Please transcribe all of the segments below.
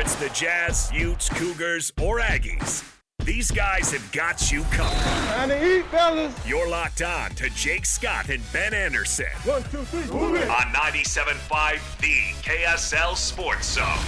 it's the Jazz, Utes, Cougars, or Aggies, these guys have got you covered. Time to eat, fellas. You're locked on to Jake Scott and Ben Anderson. 1, 2, 3, move it. On 97.5, the KSL Sports Zone.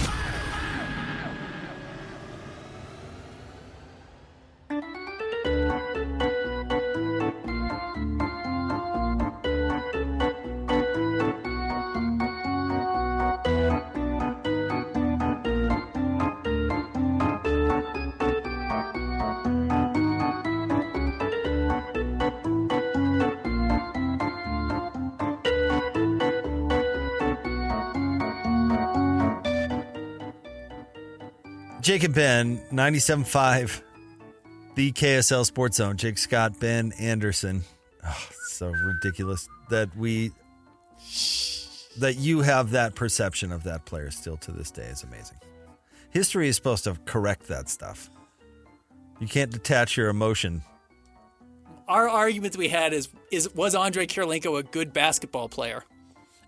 Jake and Ben, 97.5, the KSL Sports Zone. Jake Scott, Ben Anderson. Oh, so ridiculous that you have that perception of that player still to this day is amazing. History is supposed to correct that stuff. You can't detach your emotion. Our argument that we had is was Andrei Kirilenko a good basketball player?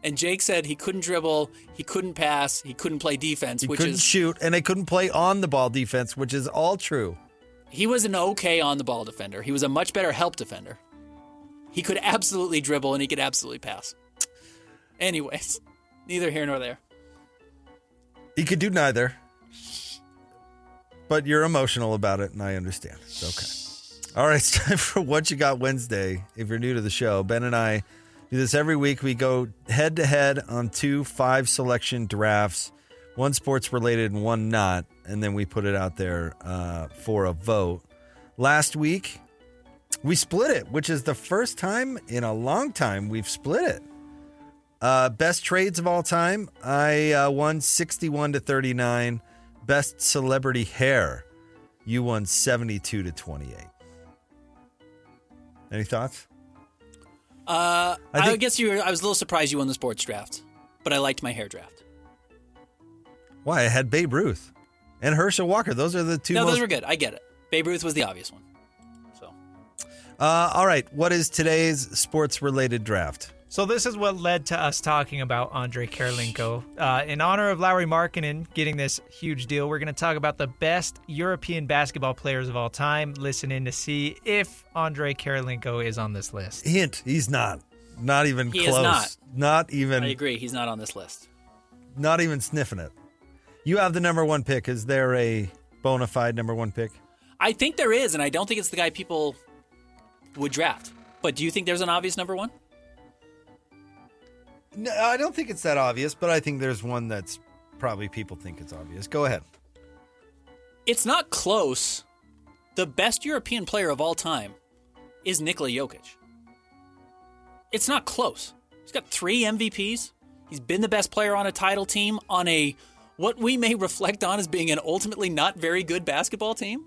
And Jake said he couldn't dribble, he couldn't pass, he couldn't play defense, He couldn't shoot, and they couldn't play on the ball defense, which is all true. He was an okay on the ball defender. He was a much better help defender. He could absolutely dribble and he could absolutely pass. Anyways, neither here nor there. He could do neither. But you're emotional about it, and I understand. It's okay. All right, it's time for What You Got Wednesday. If you're new to the show, Ben and I do this every week. We go head-to-head on 2 5-selection drafts, one sports-related and one not, and then we put it out there for a vote. Last week, we split it, which is the first time in a long time we've split it. Best trades of all time, I won 61-39. Best celebrity hair, you won 72-28. Any thoughts? I guess I was a little surprised you won the sports draft, but I liked my hair draft. Why? I had Babe Ruth and Herschel Walker. Those are the two. No, those were good. I get it. Babe Ruth was the obvious one. So, all right. What is today's sports-related draft? So this is what led to us talking about Andrei Kirilenko. In honor of Lauri Markkanen getting this huge deal, we're going to talk about the best European basketball players of all time. Listen in to see if Andrei Kirilenko is on this list. Hint, he's not. Not even he close. Is not. Not even. I agree. He's not on this list. Not even sniffing it. You have the number one pick. Is there a bona fide number one pick? I think there is, and I don't think it's the guy people would draft. But do you think there's an obvious number one? No, I don't think it's that obvious, but I think there's one that's probably people think it's obvious. Go ahead. It's not close. The best European player of all time is Nikola Jokic. It's not close. He's got 3 MVPs. He's been the best player on a title team on what we may reflect on as being an ultimately not very good basketball team.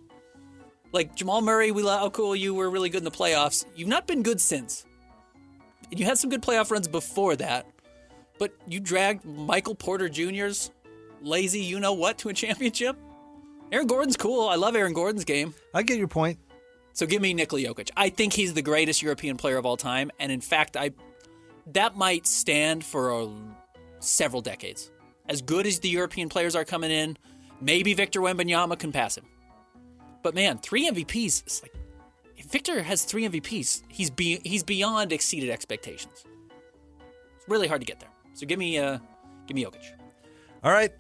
Like Jamal Murray, how cool you were really good in the playoffs. You've not been good since. You had some good playoff runs before that. But you dragged Michael Porter Jr.'s lazy you-know-what to a championship? Aaron Gordon's cool. I love Aaron Gordon's game. I get your point. So give me Nikola Jokic. I think he's the greatest European player of all time. And in fact, that might stand for several decades. As good as the European players are coming in, maybe Victor Wembanyama can pass him. But man, 3 MVPs, it's like, if Victor has 3 MVPs, he's beyond exceeded expectations. It's really hard to get there. So give me Jokic. All right.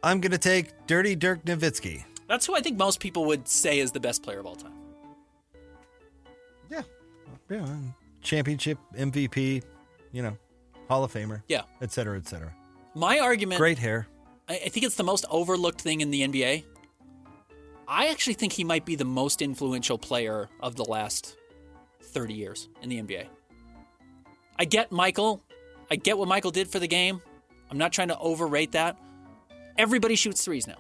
I'm going to take Dirty Dirk Nowitzki. That's who I think most people would say is the best player of all time. Yeah. Championship, MVP, Hall of Famer. Yeah. Et cetera, et cetera. My argument... Great hair. I think it's the most overlooked thing in the NBA. I actually think he might be the most influential player of the last 30 years in the NBA. I get Michael. I get what Michael did for the game. I'm not trying to overrate that. Everybody shoots threes now.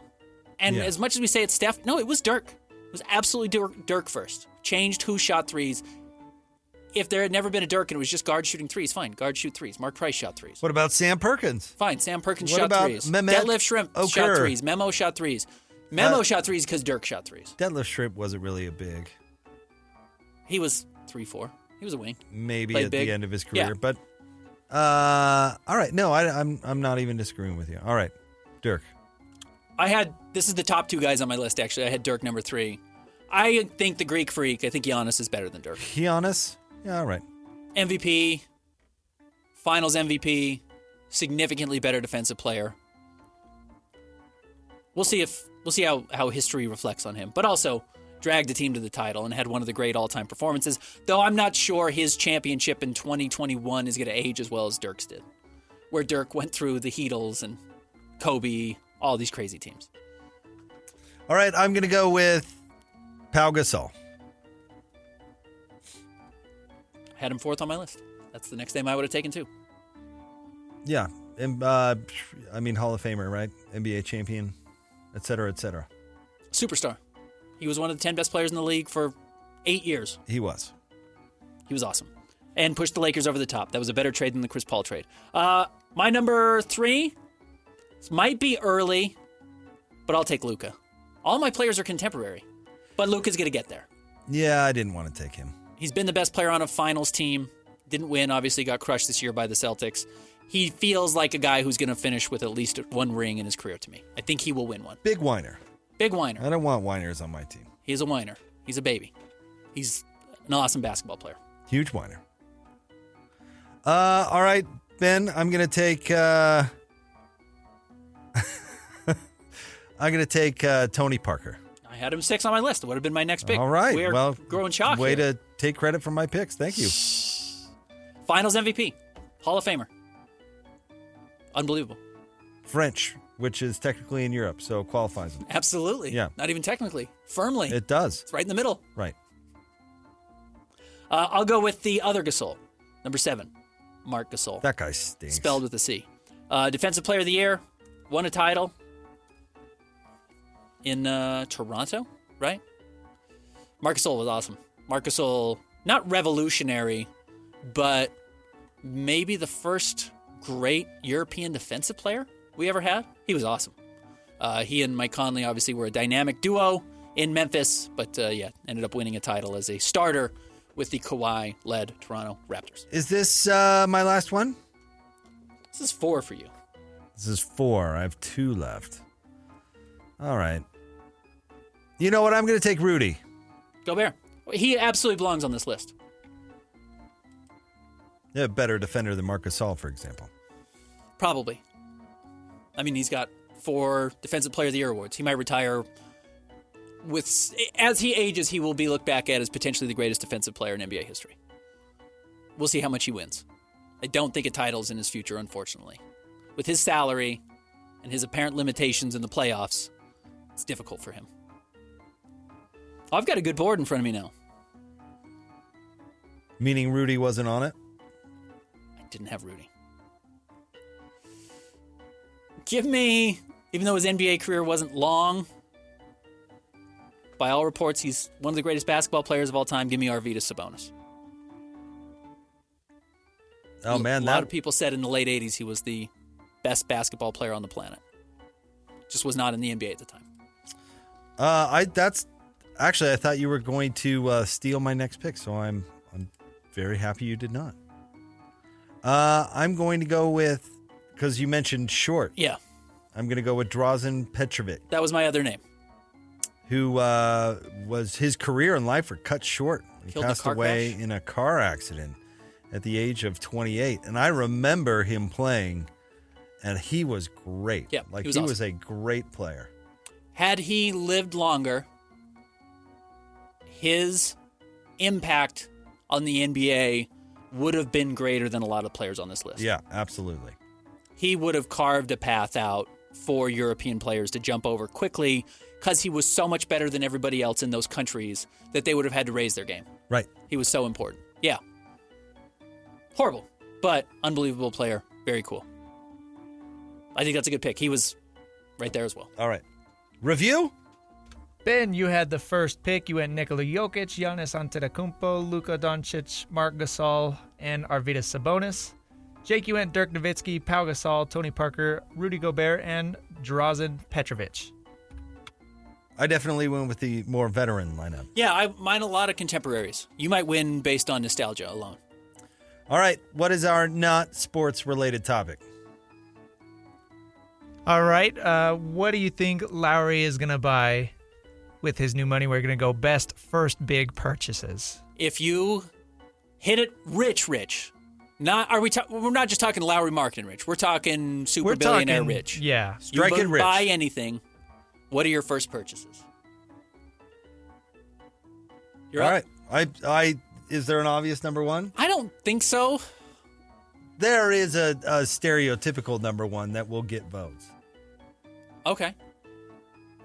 And as much as we say it's Steph, no, it was Dirk. It was absolutely Dirk first. Changed who shot threes. If there had never been a Dirk and it was just guards shooting threes, fine, guards shoot threes. Mark Price shot threes. What about Sam Perkins? Fine, Sam Perkins what shot about threes. Mehmet Detlef Schrempf shot threes. Memo shot threes. Memo shot threes because Dirk shot threes. Detlef Schrempf wasn't really a big. He was 3-4. He was a wing. Maybe Played at big. the end of his career, Yeah. but all right. No, I'm not even disagreeing with you. All right, Dirk. This is the top two guys on my list, actually. I had Dirk number 3. I think the Greek Freak, I think Giannis is better than Dirk. Giannis? Yeah, all right. MVP, Finals MVP, significantly better defensive player. We'll see how history reflects on him. But also dragged the team to the title and had one of the great all-time performances. Though I'm not sure his championship in 2021 is going to age as well as Dirk's did, where Dirk went through the Heatles and Kobe, all these crazy teams. All right, I'm going to go with Pau Gasol. I had him 4th on my list. That's the next name I would have taken too. Yeah. Hall of Famer, right? NBA champion, et cetera, et cetera. Superstar. He was one of the 10 best players in the league for 8 years. He was. He was awesome. And pushed the Lakers over the top. That was a better trade than the Chris Paul trade. My number 3, this might be early, but I'll take Luka. All my players are contemporary, but Luka's going to get there. Yeah, I didn't want to take him. He's been the best player on a finals team. Didn't win, obviously got crushed this year by the Celtics. He feels like a guy who's going to finish with at least 1 ring in his career to me. I think he will win one. Big whiner. Big whiner. I don't want whiners on my team. He's a whiner. He's a baby. He's an awesome basketball player. Huge whiner. All right, Ben, I'm going to take Tony Parker. I had him 6 on my list. It would have been my next pick. All right. We're growing chalk way here. to take credit for my picks. Thank you. Finals MVP. Hall of Famer. Unbelievable. French, which is technically in Europe, so qualifies him. Absolutely. Yeah. Not even technically. Firmly. It does. It's right in the middle. Right. I'll go with the other Gasol. Number 7. Marc Gasol. That guy stinks. Spelled with a C. Defensive Player of the Year. Won a title in Toronto, right? Marc Gasol was awesome. Marc Gasol, not revolutionary, but maybe the first great European defensive player we ever had. He was awesome. He and Mike Conley obviously were a dynamic duo in Memphis, but ended up winning a title as a starter with the Kawhi-led Toronto Raptors. Is this my last one? This is 4 for you. This is 4. I have 2 left. All right. You know what? I'm going to take Rudy. Gobert. He absolutely belongs on this list. Yeah, better defender than Marc Gasol, for example. Probably. I mean, he's got 4 Defensive Player of the Year awards. He might retire as he ages, he will be looked back at as potentially the greatest defensive player in NBA history. We'll see how much he wins. I don't think a title's in his future, unfortunately. With his salary and his apparent limitations in the playoffs, it's difficult for him. I've got a good board in front of me now. Meaning Rudy wasn't on it? I didn't have Rudy. Give me, even though his NBA career wasn't long, by all reports, he's one of the greatest basketball players of all time. Give me Arvydas Sabonis. Oh, man. A lot of people said in the late 80s he was the best basketball player on the planet. Just was not in the NBA at the time. I thought you were going to steal my next pick, so I'm very happy you did not. I'm going to go with, because you mentioned short. Yeah. I'm going to go with Drazen Petrovic. That was my other name. Who was his career in life were cut short. He passed away in a car accident at the age of 28. And I remember him playing, and he was great. Yeah, he awesome. was a great player. Had he lived longer, his impact on the NBA would have been greater than a lot of players on this list. Yeah, absolutely. He would have carved a path out for European players to jump over quickly because he was so much better than everybody else in those countries that they would have had to raise their game. Right. He was so important. Yeah. Horrible, but unbelievable player. Very cool. I think that's a good pick. He was right there as well. All right. Review? Ben, you had the first pick. You went Nikola Jokic, Giannis Antetokounmpo, Luka Doncic, Marc Gasol, and Arvydas Sabonis. Jake, you went Dirk Nowitzki, Pau Gasol, Tony Parker, Rudy Gobert, and Drazen Petrovic. I definitely went with the more veteran lineup. Yeah, mine a lot of contemporaries. You might win based on nostalgia alone. All right. What is our not sports related topic? All right. What do you think Lowry is going to buy with his new money? We're going to go best first big purchases. If you hit it rich, we're not just talking Lowry Marketing rich. We're talking super billionaire rich. Yeah. Strike it rich. Buy anything. What are your first purchases? You're All up. right. Is there an obvious number one? I don't think so. There is a stereotypical number one that will get votes. Okay.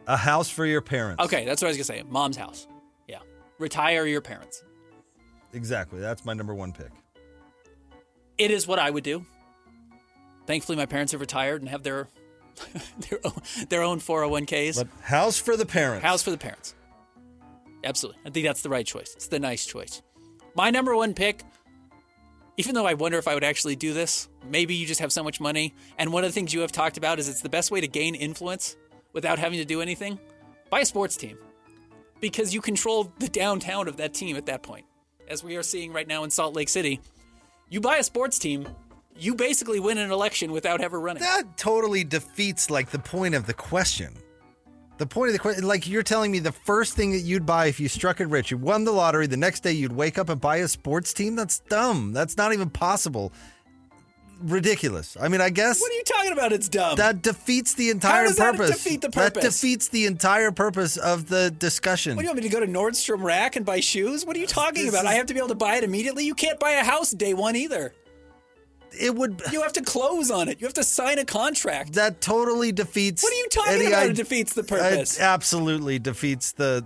A house for your parents. Okay, that's what I was going to say. Mom's house. Yeah. Retire your parents. Exactly. That's my number one pick. It is what I would do. Thankfully, my parents have retired and have their own 401ks. But house for the parents. House for the parents. Absolutely. I think that's the right choice. It's the nice choice. My number one pick, even though I wonder if I would actually do this, maybe you just have so much money. And one of the things you have talked about is it's the best way to gain influence without having to do anything. Buy a sports team. Because you control the downtown of that team at that point. As we are seeing right now in Salt Lake City, you buy a sports team, you basically win an election without ever running. That totally defeats like the point of the question. The point of the question, like you're telling me the first thing that you'd buy if you struck it rich, you won the lottery, the next day you'd wake up and buy a sports team? That's dumb. That's not even possible. Ridiculous. I mean, I guess. What are you talking about? It's dumb. That defeats the entire does that purpose. defeat the purpose? That defeats the entire purpose of the discussion. What do you want me to go to Nordstrom Rack and buy shoes? What are you talking about? I have to be able to buy it immediately? You can't buy a house day one either. It would. You have to close on it. You have to sign a contract. That totally defeats. What are you talking about? It defeats the purpose. It absolutely defeats the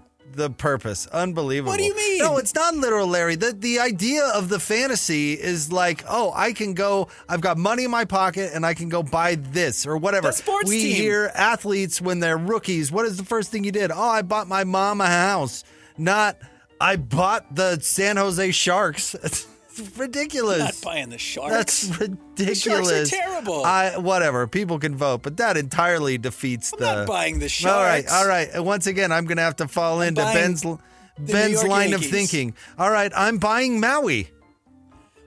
purpose. Unbelievable. What do you mean? No, it's not literal, Larry. The idea of the fantasy is like, oh, I can go, I've got money in my pocket and I can go buy this or whatever. The sports we team. hear athletes when they're rookies. What is the first thing you did? Oh, I bought my mom a house. Not, I bought the San Jose Sharks. It's ridiculous. Not buying the Sharks. That's ridiculous. The Sharks are terrible. Whatever. People can vote, but that entirely defeats I'm not buying the Sharks. All right. And once again, I'm going to have to fall into buying Ben's York line of Yankees. thinking. All right, I'm buying Maui.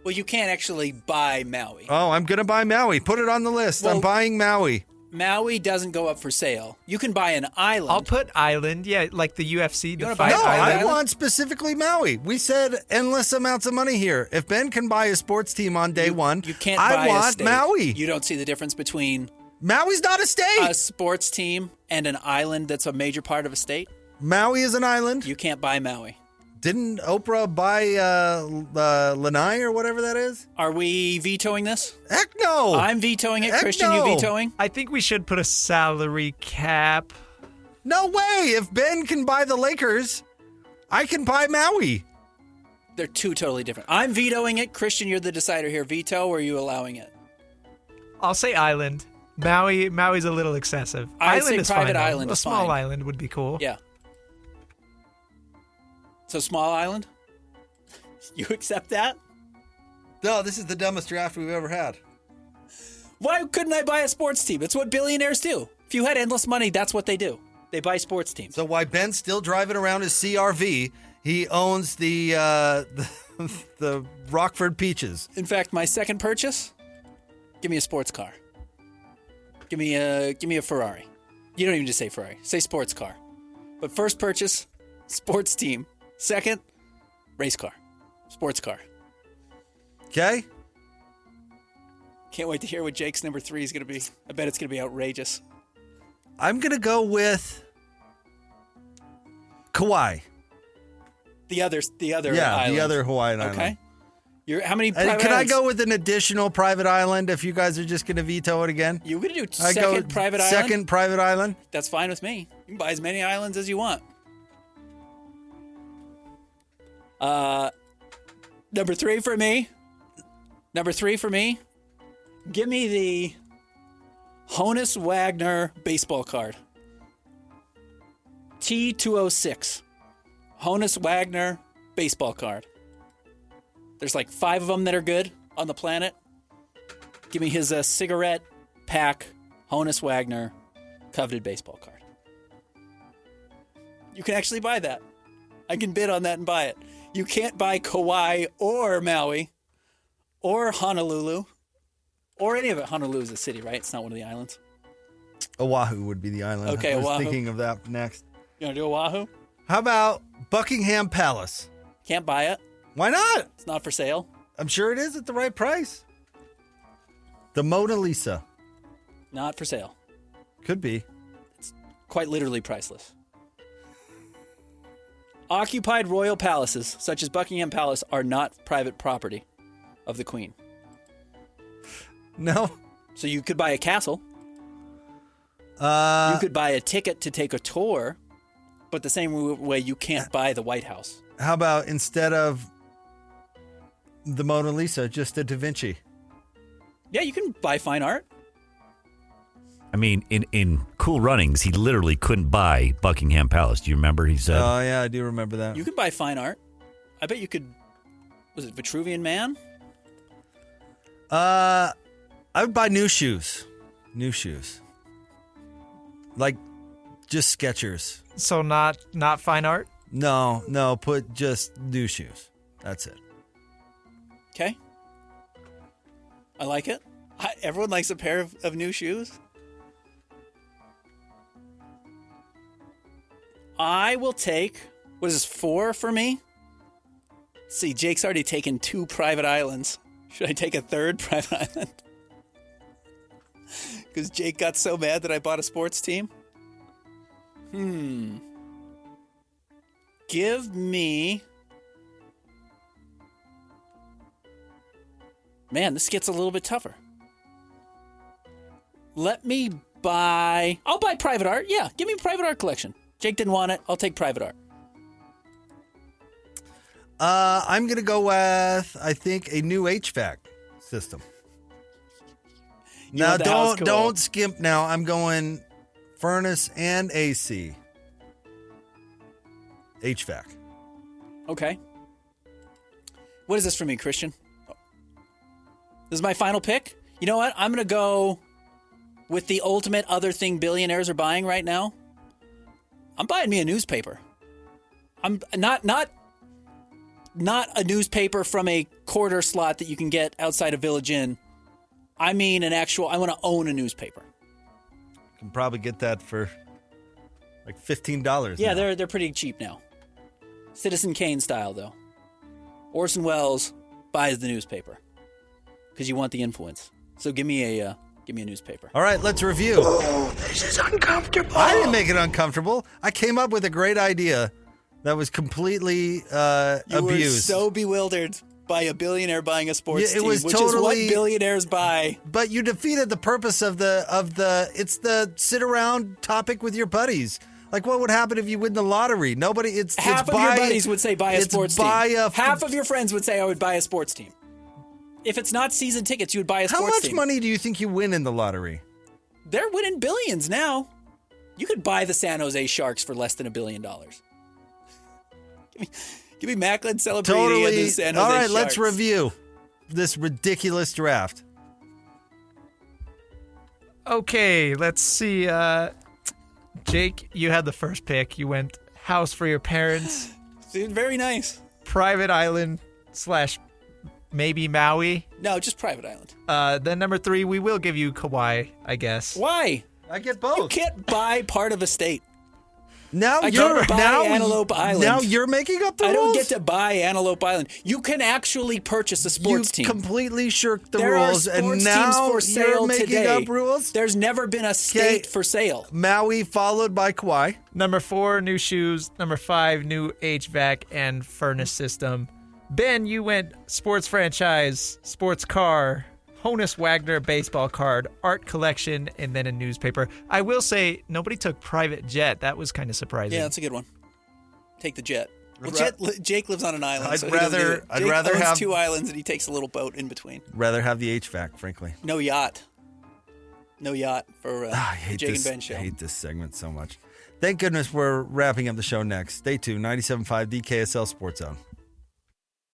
Well, you can't actually buy Maui. Oh, I'm going to buy Maui. Put it on the list. I'm Well- buying Maui. Maui doesn't go up for sale. You can buy an island. I'll put island. Yeah, like the UFC wanna defined buy No, Island? I want specifically Maui. We said endless amounts of money here. If Ben can buy a sports team on day one, You can't I buy a want state. Maui. You don't see the difference between Maui's not a state. a sports team and an island that's a major part of a state. Maui is an island. You can't buy Maui. Didn't Oprah buy Lanai or whatever that is? Are we vetoing this? Heck no. I'm vetoing it. Heck Christian, no. you vetoing? I think we should put a salary cap. No way. If Ben can buy the Lakers, I can buy Maui. They're two totally different. I'm vetoing it. Christian, you're the decider here. Veto, or are you allowing it? I'll say island. Maui's a little excessive. I'd Island say is private fine, though. island A is small fine. island would be cool. Yeah. So small island? You accept that? No, this is the dumbest draft we've ever had. Why couldn't I buy a sports team? It's what billionaires do. If you had endless money, that's what they do. They buy sports teams. So while Ben's still driving around his CRV, he owns the Rockford Peaches. In fact, my second purchase, give me a sports car. Give me a Ferrari. You don't even just say Ferrari. Say sports car. But first purchase, sports team. Second, race car. Sports car. Okay? Can't wait to hear what Jake's number 3 is going to be. I bet it's going to be outrageous. I'm going to go with Kauai. The other Yeah, island. the other Hawaiian Okay. island. How many private Can I islands? go with an additional private island if you guys are just going to veto it again? You're going to do I go second private island? second private island. That's fine with me. You can buy as many islands as you want. Number 3 for me. Give me the Honus Wagner baseball card. T206. Honus Wagner baseball card. There's like 5 of them that are good on the planet. Give me his cigarette pack Honus Wagner coveted baseball card. You can actually buy that. I can bid on that and buy it. You can't buy Kauai or Maui or Honolulu or any of it. Honolulu is a city, right? It's not one of the islands. Oahu would be the island. Okay, I was Oahu. thinking of that next. You want to do Oahu? How about Buckingham Palace? Can't buy it. Why not? It's not for sale. I'm sure it is at the right price. The Mona Lisa. Not for sale. Could be. Quite literally priceless. Occupied royal palaces, such as Buckingham Palace, are not private property of the Queen. No. So you could buy a castle. You could buy a ticket to take a tour, but the same way you can't buy the White House. How about instead of the Mona Lisa, just a Da Vinci? Yeah, you can buy fine art. I mean, in Cool Runnings, he literally couldn't buy Buckingham Palace. Do you remember? He said, Oh, yeah, I do remember that. You can buy fine art. I bet you could. Was it Vitruvian Man? I would buy new shoes. New shoes. Like just Skechers. So not fine art? No, put just new shoes. That's it. Okay. I like it. Everyone likes a pair of new shoes. I will take, what is this, 4 for me? Let's see, Jake's already taken 2 private islands. Should I take a 3rd private island? Because Jake got so mad that I bought a sports team? Give me... Man, this gets a little bit tougher. Let me buy... I'll buy private art. Yeah, give me a private art collection. Jake didn't want it. I'll take private art. I'm going to go with, I think, a new HVAC system. Now, want the house cool. don't skimp now. I'm going furnace and AC. HVAC. Okay. What is this for me, Christian? This is my final pick. You know what? I'm going to go with the ultimate other thing billionaires are buying right now. I'm buying me a newspaper. I'm not a newspaper from a quarter slot that you can get outside a Village Inn. I mean an actual, I want to own a newspaper. You can probably get that for like $15. Yeah, now. they're pretty cheap now. Citizen Kane style, though. Orson Welles buys the newspaper because you want the influence. So give me a newspaper. All right, let's review. Oh, this is uncomfortable. I didn't make it uncomfortable. I came up with a great idea that was completely You were abused. so bewildered by a billionaire buying a sports Yeah, it team, was which is what totally- billionaires buy. But you defeated the purpose of the it's the sit around topic with your buddies. Like what would happen if you win the lottery? Nobody. Half of your buddies would say buy a sports team. Half of your friends would say I would buy a sports team. If it's not season tickets, you would buy a How sports much team. money do you think you win in the lottery? They're winning billions now. You could buy the San Jose Sharks for less than $1 billion. Give me Macklin Celebrity and Totally. the San Jose All right, Sharks. let's review this ridiculous draft. Okay, let's see. Jake, you had the first pick. You went house for your parents, Dude, very nice. private island / maybe Maui. No, just private island. Then number 3, we will give you Kauai, I guess. Why? I get You both. can't buy part of a state. Now I you're can't buy now Antelope Island. Now you're making up the I rules. don't get to buy Antelope Island. You can actually purchase a sports you team. completely shirked the There rules, are and sports now teams for you're sale making today. up rules. There's never been a state for sale. Maui followed by Kauai. Number 4, new shoes. Number 5, new HVAC and furnace system. Ben, you went sports franchise, sports car, Honus Wagner baseball card, art collection, and then a newspaper. I will say nobody took private jet. That was kind of surprising. Yeah, that's a good one. Take the jet. Well, Ra- Jake lives on an island. I'd so he doesn't do rather- it. I'd Jake rather owns have- 2 islands and he takes a little boat in between. Rather have the HVAC, frankly. No yacht. No yacht for I hate Jake this. and Ben show. I hate this segment so much. Thank goodness we're wrapping up the show next. Stay tuned. 97.5 DKSL Sports Zone.